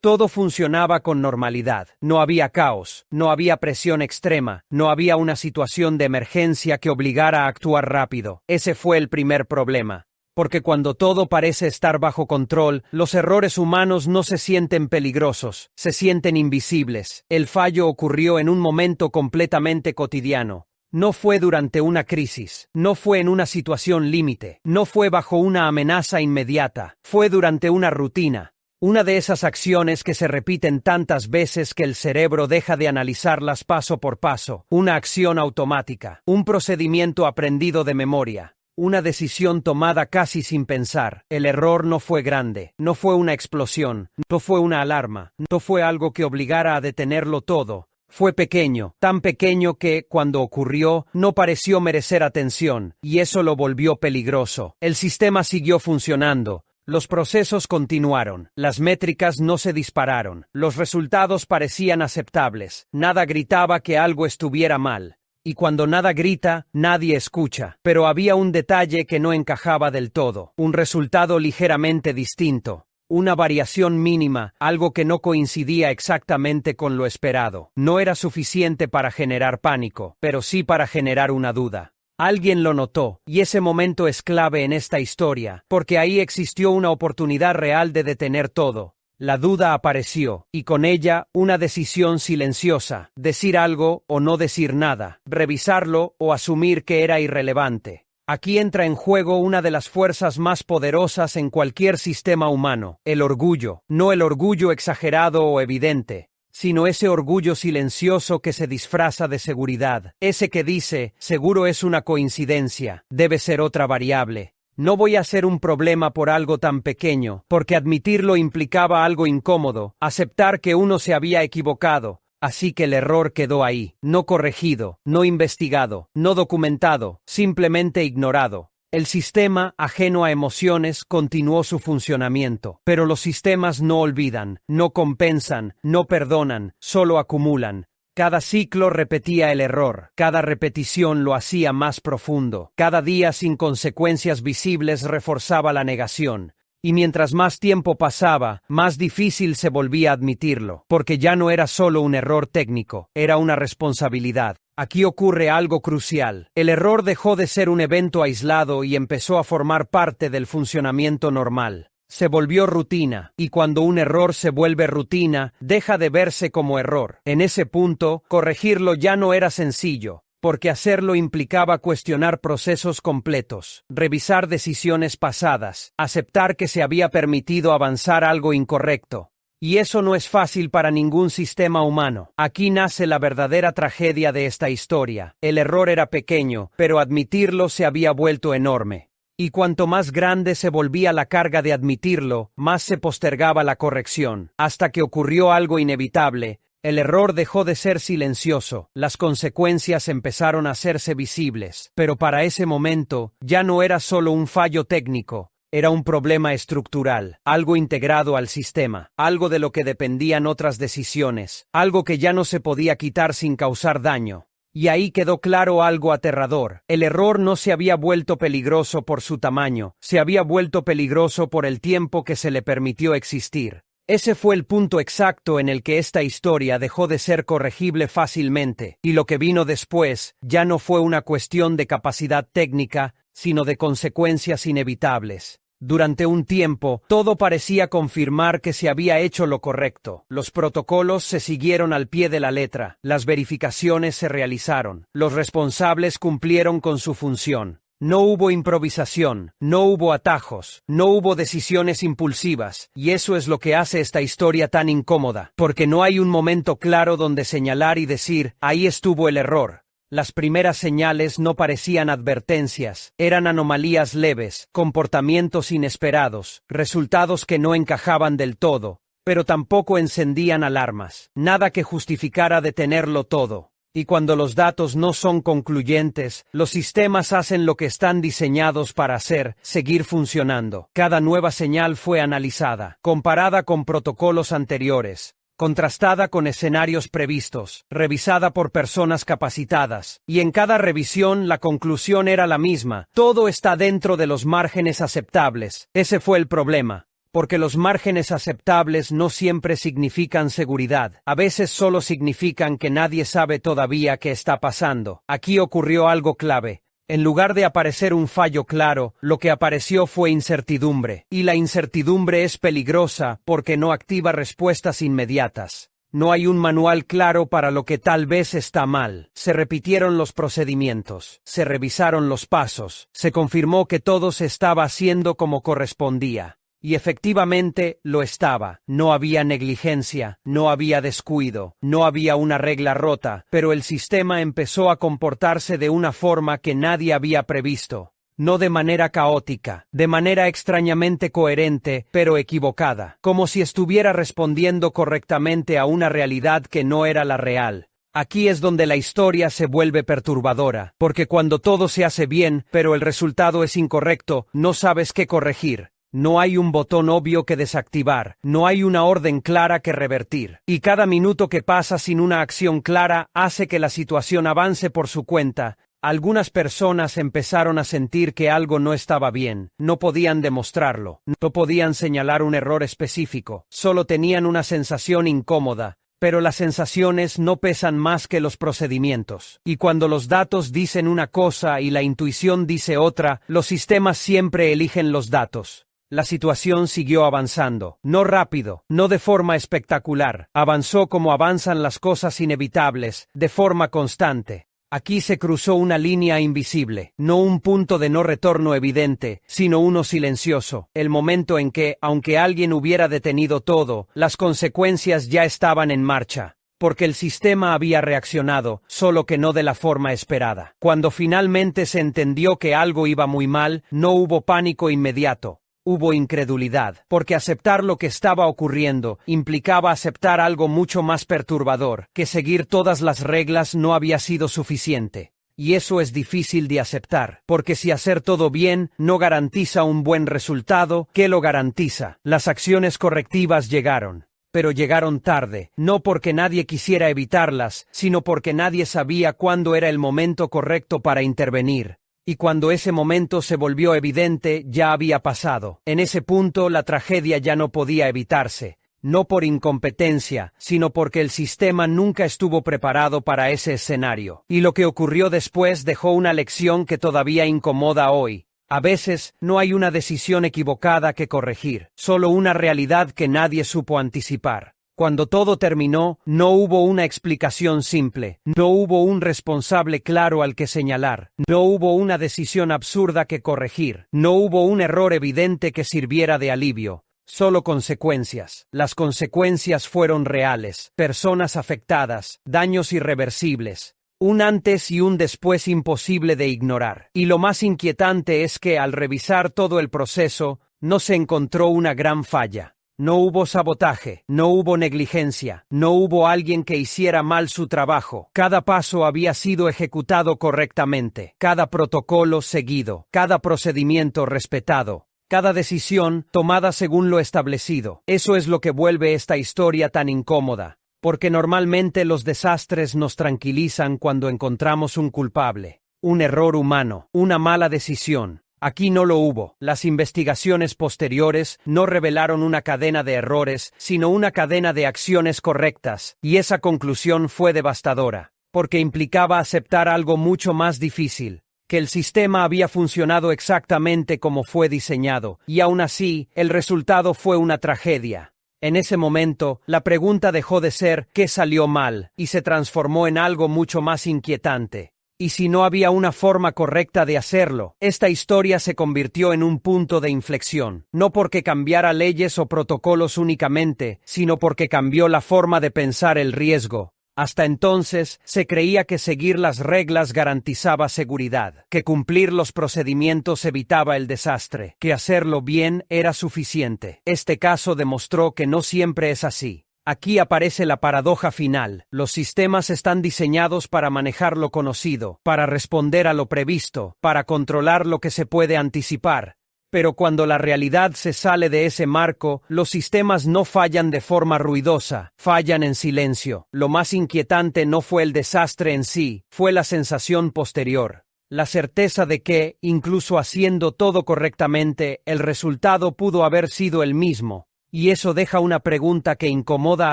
Todo funcionaba con normalidad. No había caos, no había presión extrema, no había una situación de emergencia que obligara a actuar rápido. Ese fue el primer problema. Porque cuando todo parece estar bajo control, los errores humanos no se sienten peligrosos, se sienten invisibles. El fallo ocurrió en un momento completamente cotidiano. No fue durante una crisis, no fue en una situación límite, no fue bajo una amenaza inmediata, fue durante una rutina. Una de esas acciones que se repiten tantas veces que el cerebro deja de analizarlas paso por paso, una acción automática, un procedimiento aprendido de memoria. Una decisión tomada casi sin pensar. El error no fue grande, no fue una explosión, no fue una alarma, no fue algo que obligara a detenerlo todo. Fue pequeño, tan pequeño que, cuando ocurrió, no pareció merecer atención, y eso lo volvió peligroso. El sistema siguió funcionando. Los procesos continuaron, las métricas no se dispararon, los resultados parecían aceptables, nada gritaba que algo estuviera mal. Y cuando nada grita, nadie escucha. Pero había un detalle que no encajaba del todo, un resultado ligeramente distinto. Una variación mínima, algo que no coincidía exactamente con lo esperado. No era suficiente para generar pánico, pero sí para generar una duda. Alguien lo notó, y ese momento es clave en esta historia, porque ahí existió una oportunidad real de detener todo. La duda apareció, y con ella, una decisión silenciosa, decir algo o no decir nada, revisarlo o asumir que era irrelevante. Aquí entra en juego una de las fuerzas más poderosas en cualquier sistema humano, el orgullo, no el orgullo exagerado o evidente, sino ese orgullo silencioso que se disfraza de seguridad, ese que dice, seguro es una coincidencia, debe ser otra variable. No voy a ser un problema por algo tan pequeño, porque admitirlo implicaba algo incómodo, aceptar que uno se había equivocado. Así que el error quedó ahí, no corregido, no investigado, no documentado, simplemente ignorado. El sistema, ajeno a emociones, continuó su funcionamiento. Pero los sistemas no olvidan, no compensan, no perdonan, solo acumulan. Cada ciclo repetía el error, cada repetición lo hacía más profundo, cada día sin consecuencias visibles reforzaba la negación. Y mientras más tiempo pasaba, más difícil se volvía a admitirlo, porque ya no era solo un error técnico, era una responsabilidad. Aquí ocurre algo crucial. El error dejó de ser un evento aislado y empezó a formar parte del funcionamiento normal. Se volvió rutina, y cuando un error se vuelve rutina, deja de verse como error. En ese punto, corregirlo ya no era sencillo, porque hacerlo implicaba cuestionar procesos completos, revisar decisiones pasadas, aceptar que se había permitido avanzar algo incorrecto. Y eso no es fácil para ningún sistema humano. Aquí nace la verdadera tragedia de esta historia. El error era pequeño, pero admitirlo se había vuelto enorme. Y cuanto más grande se volvía la carga de admitirlo, más se postergaba la corrección, hasta que ocurrió algo inevitable. El error dejó de ser silencioso, las consecuencias empezaron a hacerse visibles, pero para ese momento ya no era solo un fallo técnico, era un problema estructural, algo integrado al sistema, algo de lo que dependían otras decisiones, algo que ya no se podía quitar sin causar daño. Y ahí quedó claro algo aterrador. El error no se había vuelto peligroso por su tamaño, se había vuelto peligroso por el tiempo que se le permitió existir. Ese fue el punto exacto en el que esta historia dejó de ser corregible fácilmente, y lo que vino después ya no fue una cuestión de capacidad técnica, sino de consecuencias inevitables. Durante un tiempo, todo parecía confirmar que se había hecho lo correcto. Los protocolos se siguieron al pie de la letra, las verificaciones se realizaron, los responsables cumplieron con su función. No hubo improvisación, no hubo atajos, no hubo decisiones impulsivas, y eso es lo que hace esta historia tan incómoda, porque no hay un momento claro donde señalar y decir, ahí estuvo el error. Las primeras señales no parecían advertencias, eran anomalías leves, comportamientos inesperados, resultados que no encajaban del todo, pero tampoco encendían alarmas, nada que justificara detenerlo todo. Y cuando los datos no son concluyentes, los sistemas hacen lo que están diseñados para hacer, seguir funcionando. Cada nueva señal fue analizada, comparada con protocolos anteriores, contrastada con escenarios previstos, revisada por personas capacitadas, y en cada revisión la conclusión era la misma: todo está dentro de los márgenes aceptables. Ese fue el problema. Porque los márgenes aceptables no siempre significan seguridad, a veces solo significan que nadie sabe todavía qué está pasando. Aquí ocurrió algo clave. En lugar de aparecer un fallo claro, lo que apareció fue incertidumbre, y la incertidumbre es peligrosa porque no activa respuestas inmediatas. No hay un manual claro para lo que tal vez está mal. Se repitieron los procedimientos, se revisaron los pasos, se confirmó que todo se estaba haciendo como correspondía. Y efectivamente lo estaba. No había negligencia, no había descuido, no había una regla rota, pero el sistema empezó a comportarse de una forma que nadie había previsto. No de manera caótica, de manera extrañamente coherente, pero equivocada, como si estuviera respondiendo correctamente a una realidad que no era la real. Aquí es donde la historia se vuelve perturbadora, porque cuando todo se hace bien, pero el resultado es incorrecto, no sabes qué corregir. No hay un botón obvio que desactivar, no hay una orden clara que revertir, y cada minuto que pasa sin una acción clara hace que la situación avance por su cuenta. Algunas personas empezaron a sentir que algo no estaba bien, no podían demostrarlo, no podían señalar un error específico, solo tenían una sensación incómoda. Pero las sensaciones no pesan más que los procedimientos. Y cuando los datos dicen una cosa y la intuición dice otra, los sistemas siempre eligen los datos. La situación siguió avanzando, no rápido, no de forma espectacular, avanzó como avanzan las cosas inevitables, de forma constante. Aquí se cruzó una línea invisible, no un punto de no retorno evidente, sino uno silencioso, el momento en que, aunque alguien hubiera detenido todo, las consecuencias ya estaban en marcha. Porque el sistema había reaccionado, solo que no de la forma esperada. Cuando finalmente se entendió que algo iba muy mal, no hubo pánico inmediato. Hubo incredulidad, porque aceptar lo que estaba ocurriendo implicaba aceptar algo mucho más perturbador, que seguir todas las reglas no había sido suficiente. Y eso es difícil de aceptar, porque si hacer todo bien no garantiza un buen resultado, ¿qué lo garantiza? Las acciones correctivas llegaron. Pero llegaron tarde, no porque nadie quisiera evitarlas, sino porque nadie sabía cuándo era el momento correcto para intervenir. Y cuando ese momento se volvió evidente, ya había pasado. En ese punto la tragedia ya no podía evitarse, no por incompetencia, sino porque el sistema nunca estuvo preparado para ese escenario. Y lo que ocurrió después dejó una lección que todavía incomoda hoy. A veces, no hay una decisión equivocada que corregir, solo una realidad que nadie supo anticipar. Cuando todo terminó, no hubo una explicación simple, no hubo un responsable claro al que señalar, no hubo una decisión absurda que corregir, no hubo un error evidente que sirviera de alivio, solo consecuencias. Las consecuencias fueron reales, personas afectadas, daños irreversibles, un antes y un después imposible de ignorar. Y lo más inquietante es que, al revisar todo el proceso, no se encontró una gran falla. No hubo sabotaje, no hubo negligencia, no hubo alguien que hiciera mal su trabajo. Cada paso había sido ejecutado correctamente, cada protocolo seguido, cada procedimiento respetado, cada decisión tomada según lo establecido. Eso es lo que vuelve esta historia tan incómoda, porque normalmente los desastres nos tranquilizan cuando encontramos un culpable, un error humano, una mala decisión. Aquí no lo hubo. Las investigaciones posteriores no revelaron una cadena de errores, sino una cadena de acciones correctas, y esa conclusión fue devastadora, porque implicaba aceptar algo mucho más difícil, que el sistema había funcionado exactamente como fue diseñado, y aún así, el resultado fue una tragedia. En ese momento, la pregunta dejó de ser ¿qué salió mal? Y se transformó en algo mucho más inquietante. Y si no había una forma correcta de hacerlo, esta historia se convirtió en un punto de inflexión, no porque cambiara leyes o protocolos únicamente, sino porque cambió la forma de pensar el riesgo. Hasta entonces, se creía que seguir las reglas garantizaba seguridad, que cumplir los procedimientos evitaba el desastre, que hacerlo bien era suficiente. Este caso demostró que no siempre es así. Aquí aparece la paradoja final. Los sistemas están diseñados para manejar lo conocido, para responder a lo previsto, para controlar lo que se puede anticipar. Pero cuando la realidad se sale de ese marco, los sistemas no fallan de forma ruidosa, fallan en silencio. Lo más inquietante no fue el desastre en sí, fue la sensación posterior. La certeza de que, incluso haciendo todo correctamente, el resultado pudo haber sido el mismo. Y eso deja una pregunta que incomoda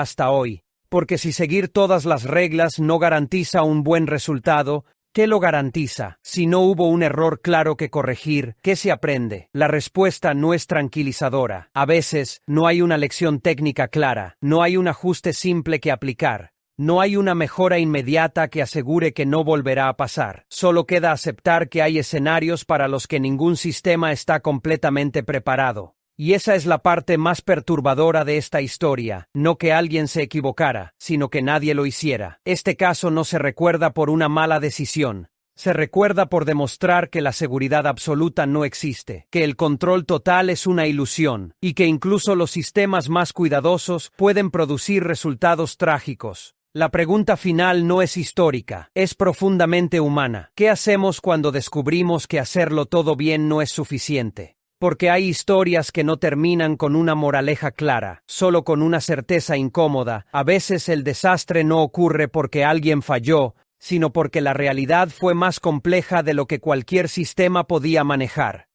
hasta hoy, porque si seguir todas las reglas no garantiza un buen resultado, ¿qué lo garantiza? Si no hubo un error claro que corregir, ¿qué se aprende? La respuesta no es tranquilizadora. A veces, no hay una lección técnica clara, no hay un ajuste simple que aplicar. No hay una mejora inmediata que asegure que no volverá a pasar. Solo queda aceptar que hay escenarios para los que ningún sistema está completamente preparado. Y esa es la parte más perturbadora de esta historia, no que alguien se equivocara, sino que nadie lo hiciera. Este caso no se recuerda por una mala decisión. Se recuerda por demostrar que la seguridad absoluta no existe, que el control total es una ilusión, y que incluso los sistemas más cuidadosos pueden producir resultados trágicos. La pregunta final no es histórica, es profundamente humana. ¿Qué hacemos cuando descubrimos que hacerlo todo bien no es suficiente? Porque hay historias que no terminan con una moraleja clara, solo con una certeza incómoda. A veces el desastre no ocurre porque alguien falló, sino porque la realidad fue más compleja de lo que cualquier sistema podía manejar.